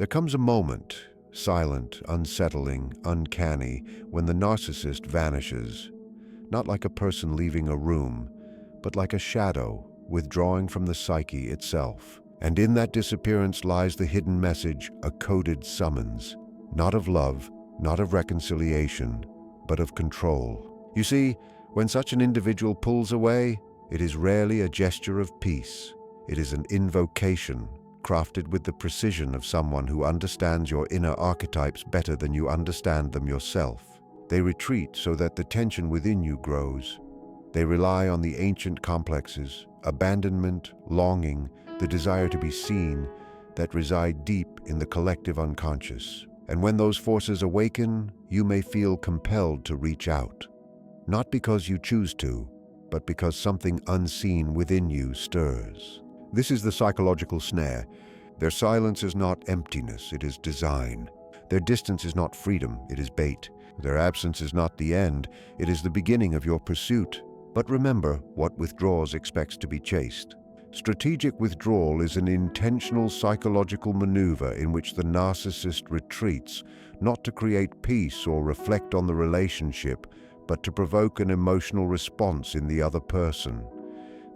There comes a moment, silent, unsettling, uncanny, when the narcissist vanishes, not like a person leaving a room, but like a shadow withdrawing from the psyche itself. And in that disappearance lies the hidden message, a coded summons, not of love, not of reconciliation, but of control. You see, when such an individual pulls away, it is rarely a gesture of peace. It is an invocation, crafted with the precision of someone who understands your inner archetypes better than you understand them yourself. They retreat so that the tension within you grows. They rely on the ancient complexes, abandonment, longing, the desire to be seen, that reside deep in the collective unconscious. And when those forces awaken, you may feel compelled to reach out. Not because you choose to, but because something unseen within you stirs. This is the psychological snare. Their silence is not emptiness, it is design. Their distance is not freedom, it is bait. Their absence is not the end, it is the beginning of your pursuit. But remember, what withdraws expects to be chased. Strategic withdrawal is an intentional psychological maneuver in which the narcissist retreats, not to create peace or reflect on the relationship, but to provoke an emotional response in the other person.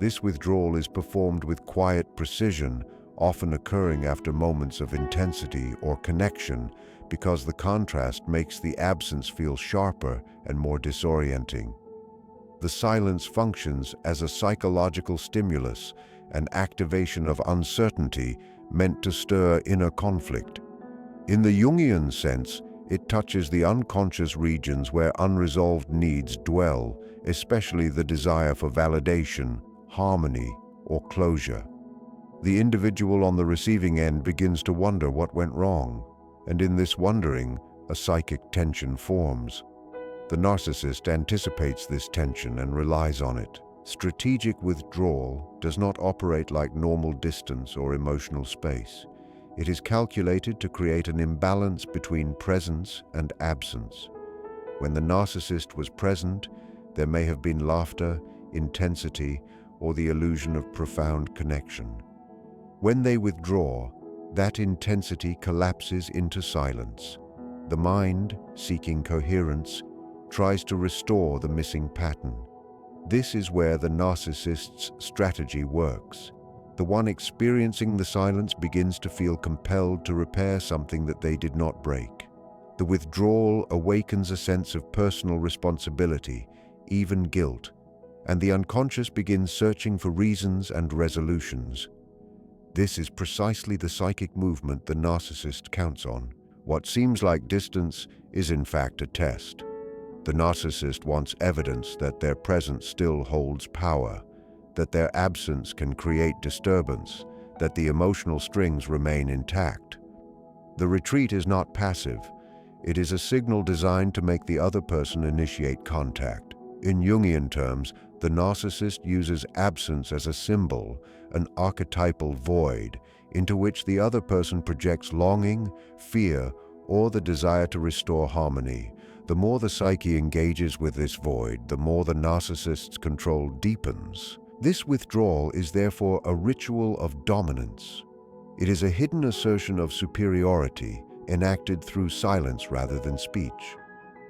This withdrawal is performed with quiet precision, often occurring after moments of intensity or connection, because the contrast makes the absence feel sharper and more disorienting. The silence functions as a psychological stimulus, an activation of uncertainty meant to stir inner conflict. In the Jungian sense, it touches the unconscious regions where unresolved needs dwell, especially the desire for validation, harmony, or closure. The individual on the receiving end begins to wonder what went wrong, and in this wondering, a psychic tension forms. The narcissist anticipates this tension and relies on it. Strategic withdrawal does not operate like normal distance or emotional space. It is calculated to create an imbalance between presence and absence. When the narcissist was present, there may have been laughter, intensity, or the illusion of profound connection. When they withdraw, that intensity collapses into silence. The mind, seeking coherence, tries to restore the missing pattern. This is where the narcissist's strategy works. The one experiencing the silence begins to feel compelled to repair something that they did not break. The withdrawal awakens a sense of personal responsibility, even guilt, and the unconscious begins searching for reasons and resolutions. This is precisely the psychic movement the narcissist counts on. What seems like distance is in fact a test. The narcissist wants evidence that their presence still holds power, that their absence can create disturbance, that the emotional strings remain intact. The retreat is not passive. It is a signal designed to make the other person initiate contact. In Jungian terms, the narcissist uses absence as a symbol, an archetypal void, into which the other person projects longing, fear, or the desire to restore harmony. The more the psyche engages with this void, the more the narcissist's control deepens. This withdrawal is therefore a ritual of dominance. It is a hidden assertion of superiority, enacted through silence rather than speech.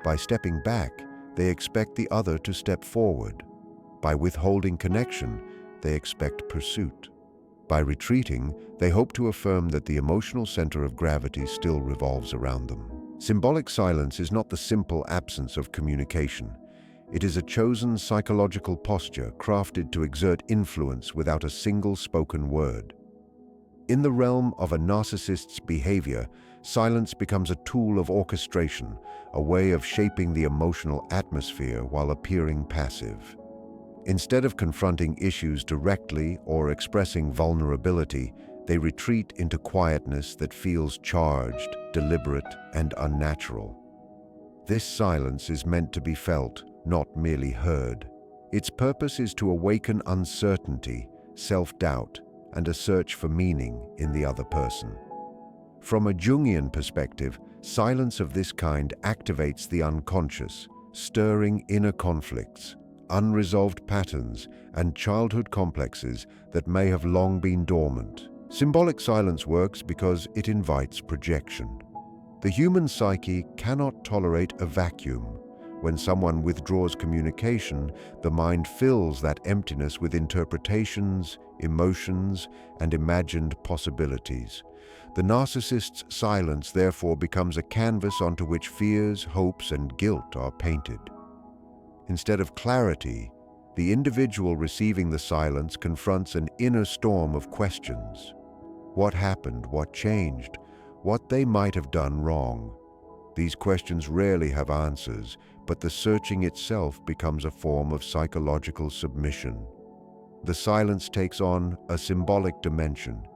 By stepping back, they expect the other to step forward. By withholding connection, they expect pursuit. By retreating, they hope to affirm that the emotional center of gravity still revolves around them. Symbolic silence is not the simple absence of communication. It is a chosen psychological posture crafted to exert influence without a single spoken word. In the realm of a narcissist's behavior, silence becomes a tool of orchestration, a way of shaping the emotional atmosphere while appearing passive. Instead of confronting issues directly or expressing vulnerability, they retreat into quietness that feels charged, deliberate, and unnatural. This silence is meant to be felt, not merely heard. Its purpose is to awaken uncertainty, self-doubt, and a search for meaning in the other person. From a Jungian perspective, silence of this kind activates the unconscious, stirring inner conflicts, unresolved patterns, and childhood complexes that may have long been dormant. Symbolic silence works because it invites projection. The human psyche cannot tolerate a vacuum. When someone withdraws communication, the mind fills that emptiness with interpretations, emotions, and imagined possibilities. The narcissist's silence therefore becomes a canvas onto which fears, hopes, and guilt are painted. Instead of clarity, the individual receiving the silence confronts an inner storm of questions. What happened? What changed? What they might have done wrong? These questions rarely have answers, but the searching itself becomes a form of psychological submission. The silence takes on a symbolic dimension.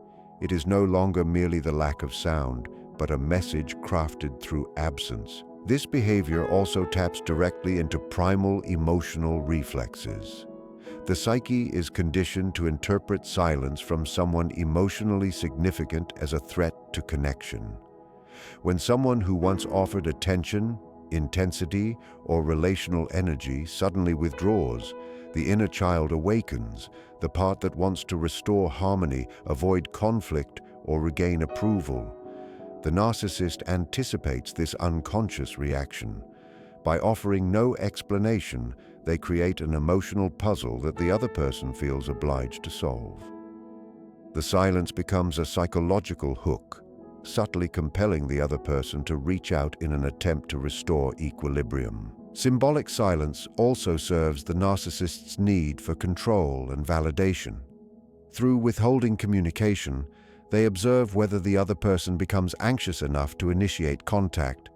It is no longer merely the lack of sound, but a message crafted through absence. This behavior also taps directly into primal emotional reflexes. The psyche is conditioned to interpret silence from someone emotionally significant as a threat to connection. When someone who once offered attention, intensity, or relational energy suddenly withdraws, the inner child awakens, the part that wants to restore harmony, avoid conflict, or regain approval. The narcissist anticipates this unconscious reaction. By offering no explanation, they create an emotional puzzle that the other person feels obliged to solve. The silence becomes a psychological hook, subtly compelling the other person to reach out in an attempt to restore equilibrium. Symbolic silence also serves the narcissist's need for control and validation. Through withholding communication, they observe whether the other person becomes anxious enough to initiate contact.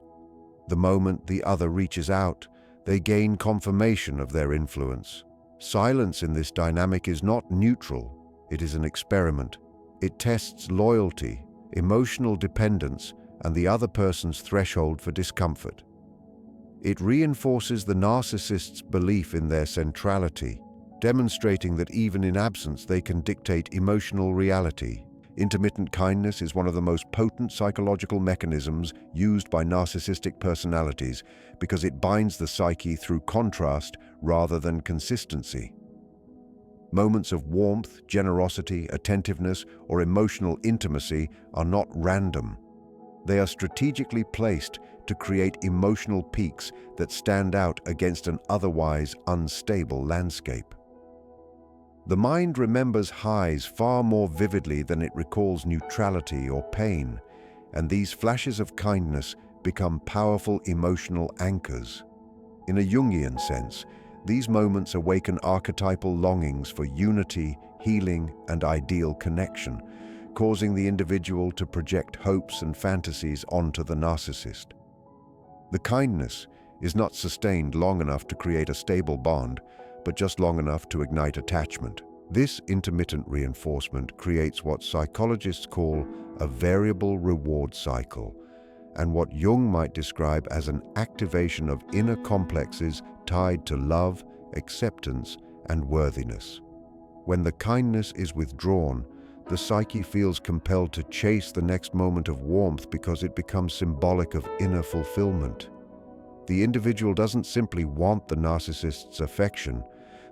The moment the other reaches out, they gain confirmation of their influence. Silence in this dynamic is not neutral, it is an experiment. It tests loyalty, emotional dependence, and the other person's threshold for discomfort. It reinforces the narcissist's belief in their centrality, demonstrating that even in absence they can dictate emotional reality. Intermittent kindness is one of the most potent psychological mechanisms used by narcissistic personalities because it binds the psyche through contrast rather than consistency. Moments of warmth, generosity, attentiveness, or emotional intimacy are not random. They are strategically placed to create emotional peaks that stand out against an otherwise unstable landscape. The mind remembers highs far more vividly than it recalls neutrality or pain, and these flashes of kindness become powerful emotional anchors. In a Jungian sense, these moments awaken archetypal longings for unity, healing, and ideal connection, causing the individual to project hopes and fantasies onto the narcissist. The kindness is not sustained long enough to create a stable bond, but just long enough to ignite attachment. This intermittent reinforcement creates what psychologists call a variable reward cycle, and what Jung might describe as an activation of inner complexes tied to love, acceptance, and worthiness. When the kindness is withdrawn, the psyche feels compelled to chase the next moment of warmth because it becomes symbolic of inner fulfillment. The individual doesn't simply want the narcissist's affection,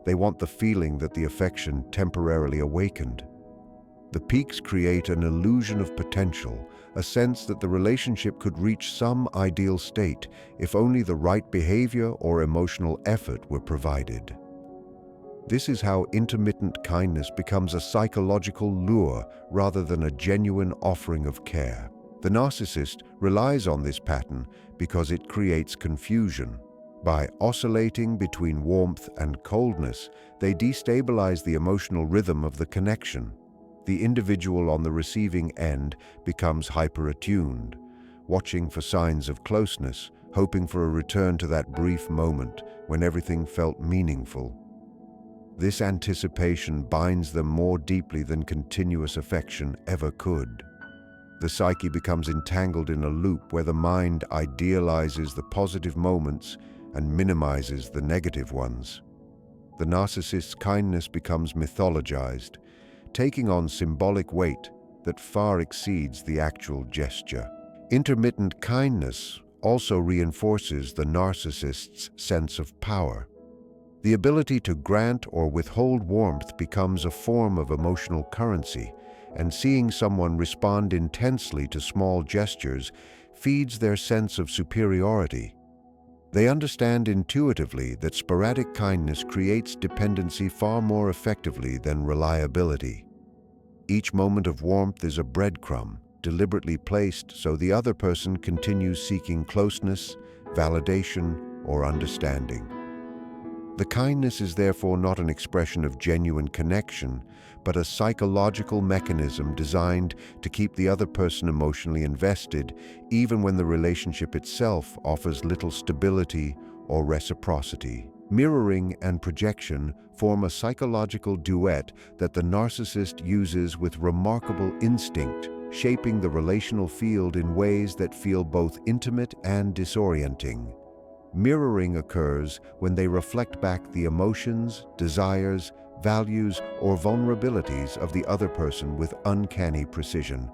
they want the feeling that the affection temporarily awakened. The peaks create an illusion of potential, a sense that the relationship could reach some ideal state if only the right behavior or emotional effort were provided. This is how intermittent kindness becomes a psychological lure rather than a genuine offering of care. The narcissist relies on this pattern because it creates confusion. By oscillating between warmth and coldness, they destabilize the emotional rhythm of the connection. The individual on the receiving end becomes hyper-attuned, watching for signs of closeness, hoping for a return to that brief moment when everything felt meaningful. This anticipation binds them more deeply than continuous affection ever could. The psyche becomes entangled in a loop where the mind idealizes the positive moments and minimizes the negative ones. The narcissist's kindness becomes mythologized, taking on symbolic weight that far exceeds the actual gesture. Intermittent kindness also reinforces the narcissist's sense of power. The ability to grant or withhold warmth becomes a form of emotional currency, and seeing someone respond intensely to small gestures feeds their sense of superiority. They understand intuitively that sporadic kindness creates dependency far more effectively than reliability. Each moment of warmth is a breadcrumb, deliberately placed so the other person continues seeking closeness, validation, or understanding. The kindness is therefore not an expression of genuine connection, but a psychological mechanism designed to keep the other person emotionally invested, even when the relationship itself offers little stability or reciprocity. Mirroring and projection form a psychological duet that the narcissist uses with remarkable instinct, shaping the relational field in ways that feel both intimate and disorienting. Mirroring occurs when they reflect back the emotions, desires, values, or vulnerabilities of the other person with uncanny precision.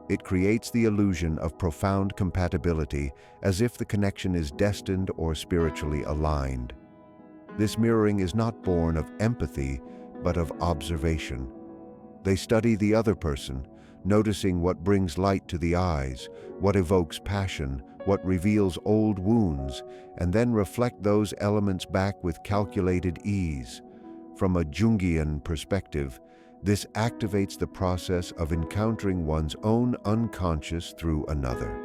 It creates the illusion of profound compatibility, as if the connection is destined or spiritually aligned. This mirroring is not born of empathy, but of observation. They study the other person, noticing what brings light to the eyes, what evokes passion, what reveals old wounds, and then reflect those elements back with calculated ease. From a Jungian perspective, this activates the process of encountering one's own unconscious through another.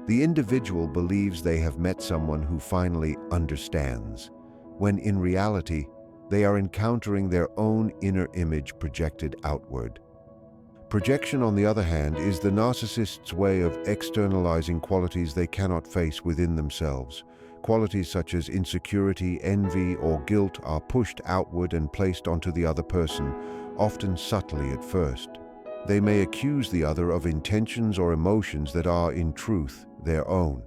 The individual believes they have met someone who finally understands, when in reality, they are encountering their own inner image projected outward. Projection, on the other hand, is the narcissist's way of externalizing qualities they cannot face within themselves. Qualities such as insecurity, envy, or guilt are pushed outward and placed onto the other person, often subtly at first. They may accuse the other of intentions or emotions that are, in truth, their own.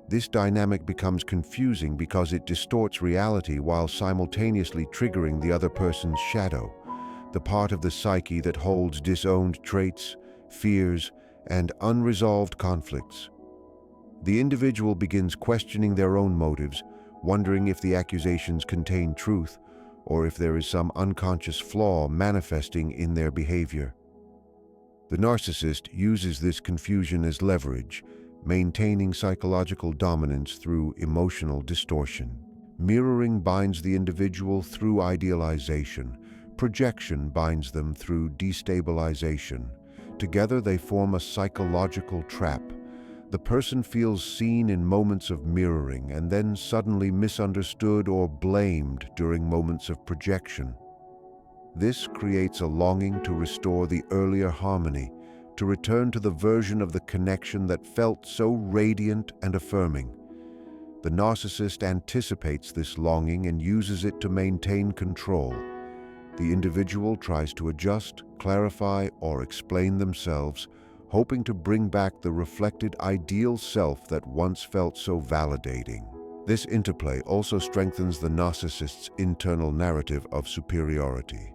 This dynamic becomes confusing because it distorts reality while simultaneously triggering the other person's shadow, the part of the psyche that holds disowned traits, fears, and unresolved conflicts. The individual begins questioning their own motives, wondering if the accusations contain truth or if there is some unconscious flaw manifesting in their behavior. The narcissist uses this confusion as leverage, maintaining psychological dominance through emotional distortion. Mirroring binds the individual through idealization. Projection binds them through destabilization. Together they form a psychological trap. The person feels seen in moments of mirroring and then suddenly misunderstood or blamed during moments of projection. This creates a longing to restore the earlier harmony, to return to the version of the connection that felt so radiant and affirming. The narcissist anticipates this longing and uses it to maintain control. The individual tries to adjust, clarify, or explain themselves, hoping to bring back the reflected ideal self that once felt so validating. This interplay also strengthens the narcissist's internal narrative of superiority.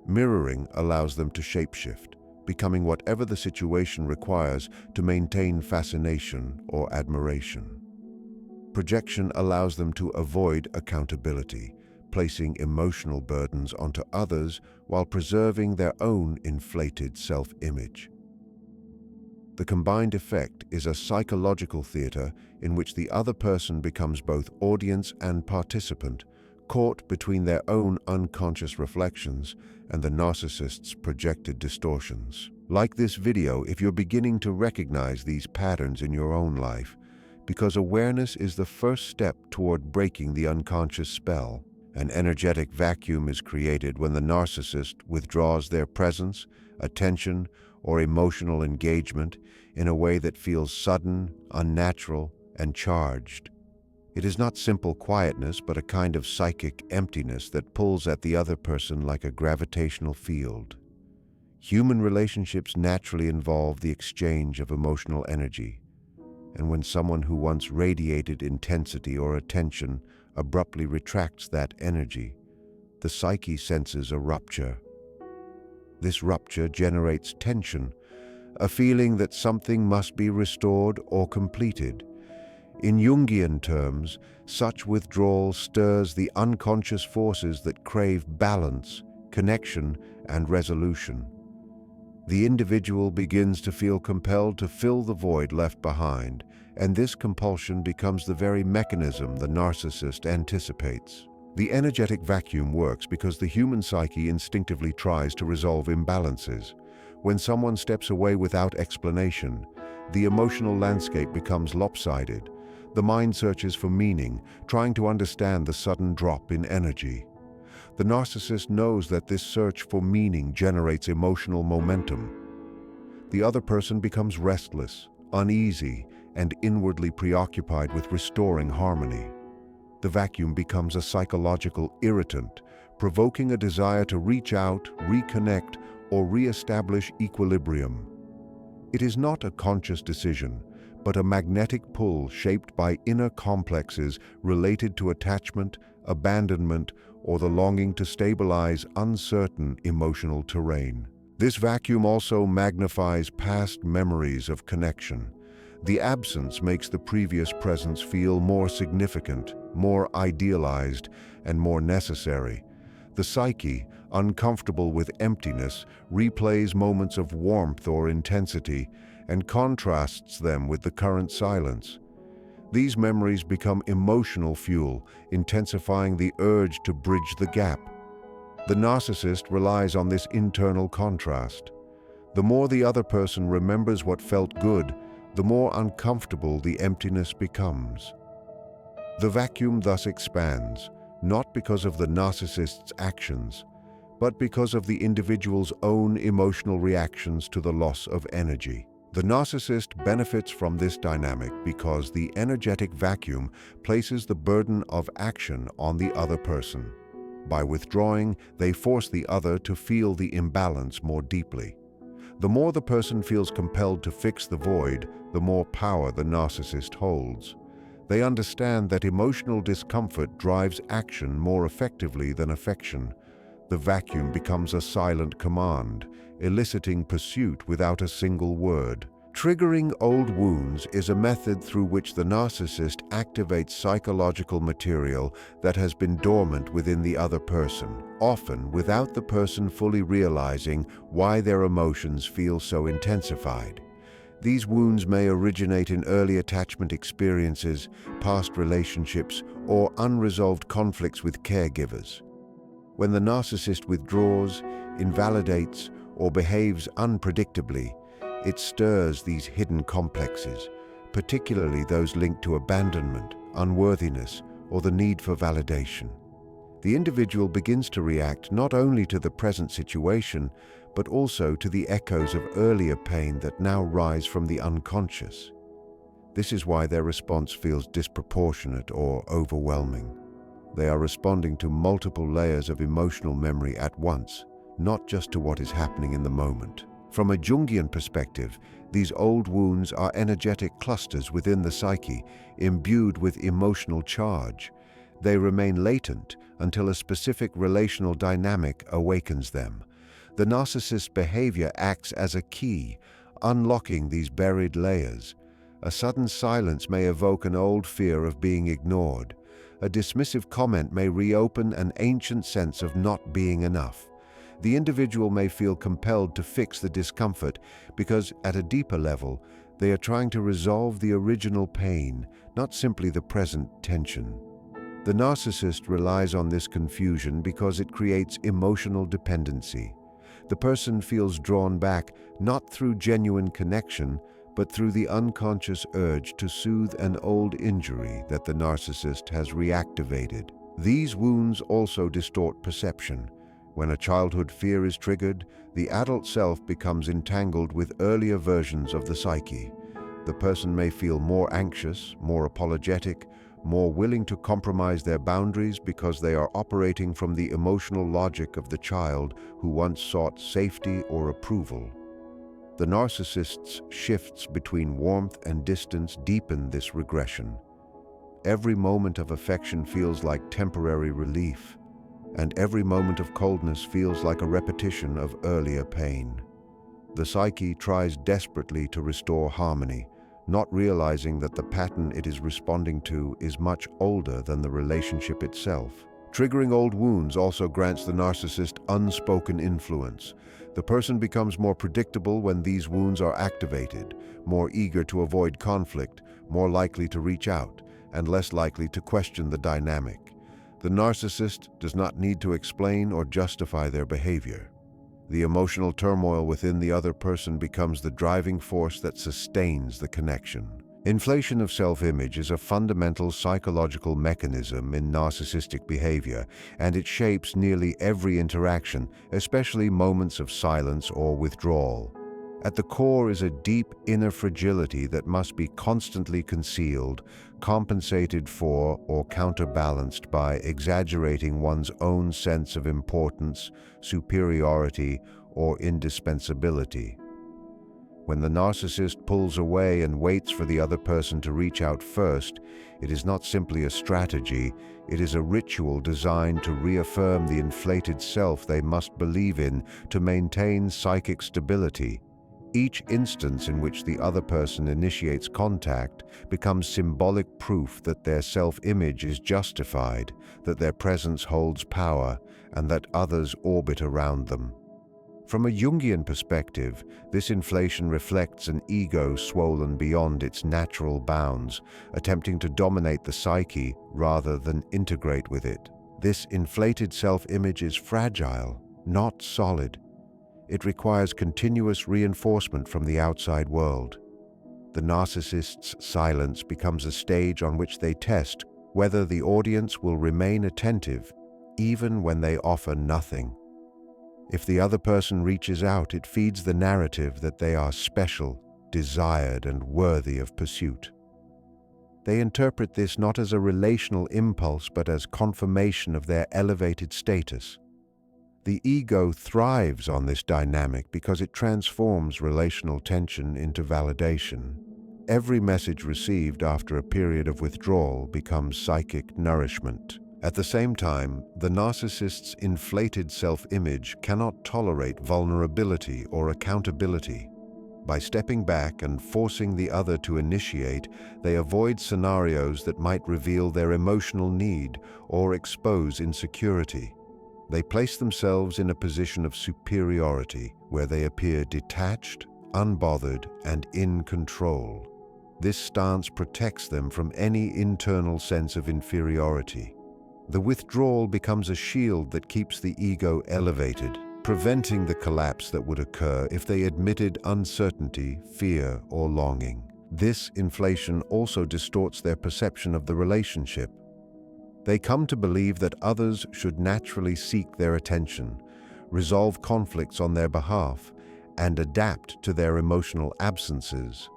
Mirroring allows them to shapeshift, becoming whatever the situation requires to maintain fascination or admiration. Projection allows them to avoid accountability, placing emotional burdens onto others while preserving their own inflated self-image. The combined effect is a psychological theater in which the other person becomes both audience and participant, caught between their own unconscious reflections and the narcissist's projected distortions. Like this video if you're beginning to recognize these patterns in your own life, because awareness is the first step toward breaking the unconscious spell. An energetic vacuum is created when the narcissist withdraws their presence, attention, or emotional engagement in a way that feels sudden, unnatural, and charged. It is not simple quietness, but a kind of psychic emptiness that pulls at the other person like a gravitational field. Human relationships naturally involve the exchange of emotional energy, and when someone who once radiated intensity or attention abruptly retracts that energy, the psyche senses a rupture. This rupture generates tension, a feeling that something must be restored or completed. In Jungian terms, such withdrawal stirs the unconscious forces that crave balance, connection, and resolution. The individual begins to feel compelled to fill the void left behind, and this compulsion becomes the very mechanism the narcissist anticipates. The energetic vacuum works because the human psyche instinctively tries to resolve imbalances. When someone steps away without explanation, the emotional landscape becomes lopsided. The mind searches for meaning, trying to understand the sudden drop in energy. The narcissist knows that this search for meaning generates emotional momentum. The other person becomes restless, uneasy, and inwardly preoccupied with restoring harmony. The vacuum becomes a psychological irritant, provoking a desire to reach out, reconnect, or re-establish equilibrium. It is not a conscious decision, but a magnetic pull shaped by inner complexes related to attachment, abandonment, or the longing to stabilize uncertain emotional terrain. This vacuum also magnifies past memories of connection. The absence makes the previous presence feel more significant, more idealized, and more necessary. The psyche, uncomfortable with emptiness, replays moments of warmth or intensity and contrasts them with the current silence. These memories become emotional fuel, intensifying the urge to bridge the gap. The narcissist relies on this internal contrast. The more the other person remembers what felt good, the more uncomfortable the emptiness becomes. The vacuum thus expands, not because of the narcissist's actions, but because of the individual's own emotional reactions to the loss of energy. The narcissist benefits from this dynamic because the energetic vacuum places the burden of action on the other person. By withdrawing, they force the other to feel the imbalance more deeply. The more the person feels compelled to fix the void, the more power the narcissist holds. They understand that emotional discomfort drives action more effectively than affection. The vacuum becomes a silent command, eliciting pursuit without a single word. Triggering old wounds is a method through which the narcissist activates psychological material that has been dormant within the other person, often without the person fully realizing why their emotions feel so intensified. These wounds may originate in early attachment experiences, past relationships, or unresolved conflicts with caregivers. When the narcissist withdraws, invalidates, or behaves unpredictably, it stirs these hidden complexes, particularly those linked to abandonment, unworthiness, or the need for validation. The individual begins to react not only to the present situation, but also to the echoes of earlier pain that now rise from the unconscious. This is why their response feels disproportionate or overwhelming. They are responding to multiple layers of emotional memory at once, not just to what is happening in the moment. From a Jungian perspective, these old wounds are energetic clusters within the psyche, imbued with emotional charge. They remain latent until a specific relational dynamic awakens them. The narcissist's behavior acts as a key, unlocking these buried layers. A sudden silence may evoke an old fear of being ignored. A dismissive comment may reopen an ancient sense of not being enough. The individual may feel compelled to fix the discomfort because, at a deeper level, they are trying to resolve the original pain, not simply the present tension. The narcissist relies on this confusion because it creates emotional dependency. The person feels drawn back not through genuine connection, but through the unconscious urge to soothe an old injury that the narcissist has reactivated. These wounds also distort perception. When a childhood fear is triggered, the adult self becomes entangled with earlier versions of the psyche. The person may feel more anxious, more apologetic, more willing to compromise their boundaries because they are operating from the emotional logic of the child who once sought safety or approval. The narcissist's shifts between warmth and distance deepen this regression. Every moment of affection feels like temporary relief, and every moment of coldness feels like a repetition of earlier pain. The psyche tries desperately to restore harmony, not realizing that the pattern it is responding to is much older than the relationship itself. Triggering old wounds also grants the narcissist unspoken influence. The person becomes more predictable when these wounds are activated, more eager to avoid conflict, more likely to reach out, and less likely to question the dynamic. The narcissist does not need to explain or justify their behavior. The emotional turmoil within the other person becomes the driving force that sustains the connection. Inflation of self-image is a fundamental psychological mechanism in narcissistic behavior, and it shapes nearly every interaction, especially moments of silence or withdrawal. At the core is a deep inner fragility that must be constantly concealed, compensated for, or counterbalanced by exaggerating one's own sense of importance, superiority, or indispensability. When the narcissist pulls away and waits for the other person to reach out first, it is not simply a strategy, it is a ritual designed to reaffirm the inflated self they must believe in to maintain psychic stability. Each instance in which the other person initiates contact becomes symbolic proof that their self-image is justified, that their presence holds power, and that others orbit around them. From a Jungian perspective, this inflation reflects an ego swollen beyond its natural bounds, attempting to dominate the psyche rather than integrate with it. This inflated self-image is fragile, not solid. It requires continuous reinforcement from the outside world. The narcissist's silence becomes a stage on which they test whether the audience will remain attentive, even when they offer nothing. If the other person reaches out, it feeds the narrative that they are special, desired, and worthy of pursuit. They interpret this not as a relational impulse, but as confirmation of their elevated status. The ego thrives on this dynamic because it transforms relational tension into validation. Every message received after a period of withdrawal becomes psychic nourishment. At the same time, the narcissist's inflated self-image cannot tolerate vulnerability or accountability. By stepping back and forcing the other to initiate, they avoid scenarios that might reveal their emotional need or expose insecurity. They place themselves in a position of superiority where they appear detached, unbothered, and in control. This stance protects them from any internal sense of inferiority. The withdrawal becomes a shield that keeps the ego elevated, preventing the collapse that would occur if they admitted uncertainty, fear, or longing. This inflation also distorts their perception of the relationship. They come to believe that others should naturally seek their attention, resolve conflicts on their behalf, and adapt to their emotional absences.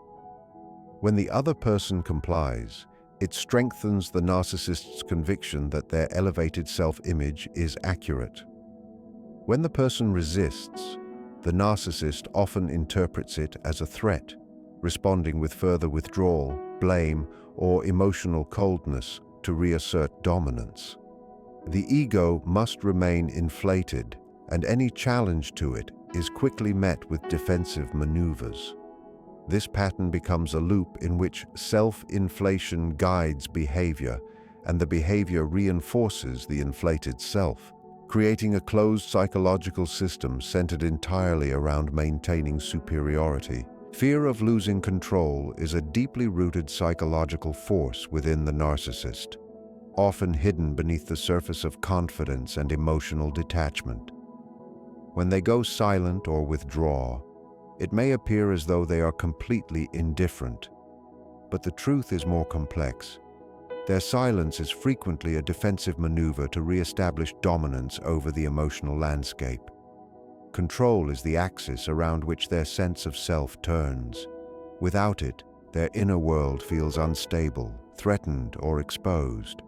When the other person complies, it strengthens the narcissist's conviction that their elevated self-image is accurate. When the person resists, the narcissist often interprets it as a threat, responding with further withdrawal, blame, or emotional coldness to reassert dominance. The ego must remain inflated, and any challenge to it is quickly met with defensive maneuvers. This pattern becomes a loop in which self-inflation guides behavior, and the behavior reinforces the inflated self, creating a closed psychological system centered entirely around maintaining superiority. Fear of losing control is a deeply rooted psychological force within the narcissist, often hidden beneath the surface of confidence and emotional detachment. When they go silent or withdraw, it may appear as though they are completely indifferent, but the truth is more complex. Their silence is frequently a defensive maneuver to re-establish dominance over the emotional landscape. Control is the axis around which their sense of self turns. Without it, their inner world feels unstable, threatened, or exposed.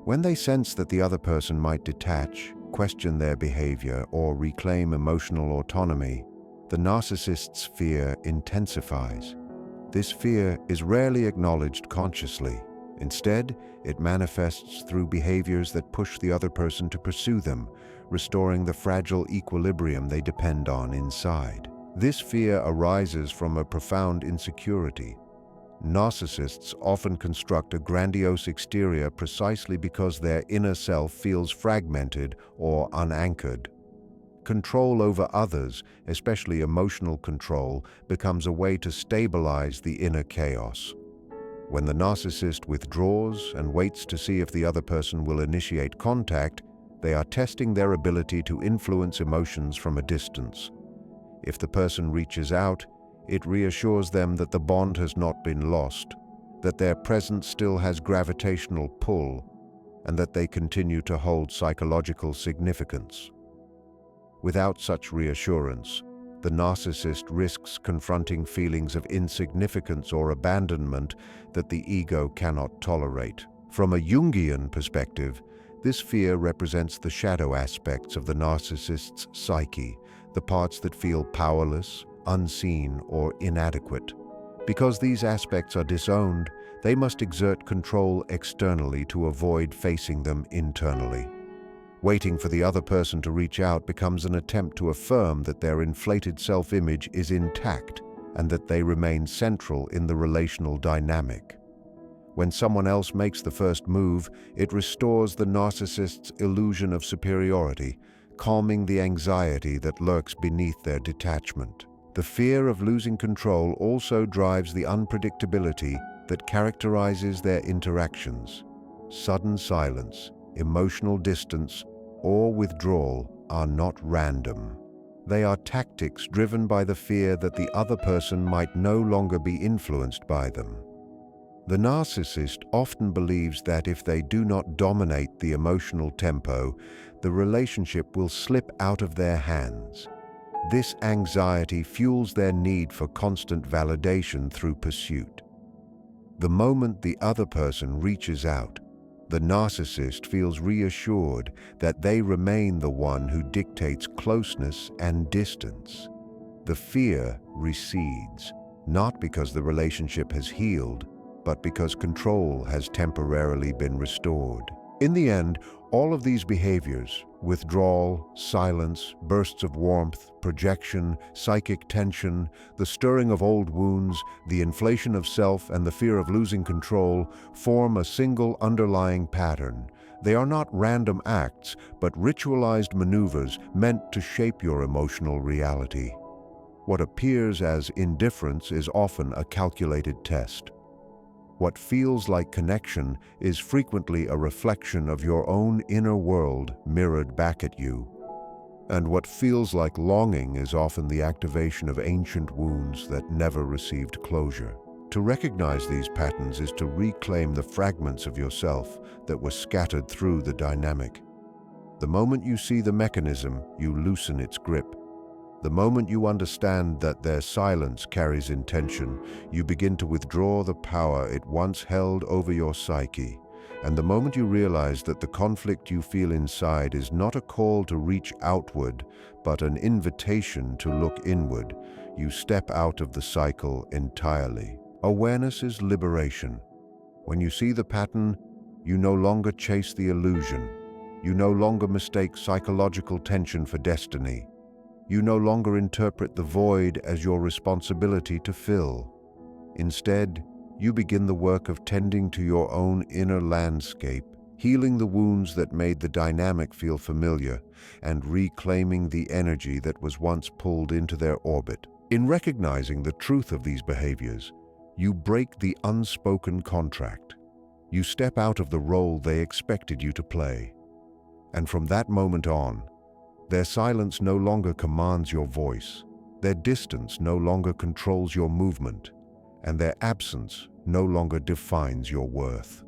When they sense that the other person might detach, question their behavior, or reclaim emotional autonomy, the narcissist's fear intensifies. This fear is rarely acknowledged consciously. Instead, it manifests through behaviors that push the other person to pursue them, restoring the fragile equilibrium they depend on inside. This fear arises from a profound insecurity. Narcissists often construct a grandiose exterior precisely because their inner self feels fragmented or unanchored. Control over others, especially emotional control, becomes a way to stabilize the inner chaos. When the narcissist withdraws and waits to see if the other person will initiate contact, they are testing their ability to influence emotions from a distance. If the person reaches out, it reassures them that the bond has not been lost, that their presence still has gravitational pull, and that they continue to hold psychological significance. Without such reassurance, the narcissist risks confronting feelings of insignificance or abandonment that the ego cannot tolerate. From a Jungian perspective, this fear represents the shadow aspects of the narcissist's psyche, the parts that feel powerless, unseen, or inadequate. Because these aspects are disowned, they must exert control externally to avoid facing them internally. Waiting for the other person to reach out becomes an attempt to affirm that their inflated self-image is intact and that they remain central in the relational dynamic. When someone else makes the first move, it restores the narcissist's illusion of superiority, calming the anxiety that lurks beneath their detachment. The fear of losing control also drives the unpredictability that characterizes their interactions. Sudden silence, emotional distance, or withdrawal are not random. They are tactics driven by the fear that the other person might no longer be influenced by them. The narcissist often believes that if they do not dominate the emotional tempo, the relationship will slip out of their hands. This anxiety fuels their need for constant validation through pursuit. The moment the other person reaches out, the narcissist feels reassured that they remain the one who dictates closeness and distance. The fear recedes, not because the relationship has healed, but because control has temporarily been restored. In the end, all of these behaviors, withdrawal, silence, bursts of warmth, projection, psychic tension, the stirring of old wounds, the inflation of self, and the fear of losing control, form a single underlying pattern. They are not random acts, but ritualized maneuvers meant to shape your emotional reality. What appears as indifference is often a calculated test. What feels like connection is frequently a reflection of your own inner world mirrored back at you. And what feels like longing is often the activation of ancient wounds that never received closure. To recognize these patterns is to reclaim the fragments of yourself that were scattered through the dynamic. The moment you see the mechanism, you loosen its grip. The moment you understand that their silence carries intention, you begin to withdraw the power it once held over your psyche. And the moment you realize that the conflict you feel inside is not a call to reach outward, but an invitation to look inward, you step out of the cycle entirely. Awareness is liberation. When you see the pattern, you no longer chase the illusion. You no longer mistake psychological tension for destiny. You no longer interpret the void as your responsibility to fill. Instead, you begin the work of tending to your own inner landscape, healing the wounds that made the dynamic feel familiar, and reclaiming the energy that was once pulled into their orbit. In recognizing the truth of these behaviors, you break the unspoken contract. You step out of the role they expected you to play. And from that moment on, their silence no longer commands your voice, their distance no longer controls your movement, and their absence no longer defines your worth.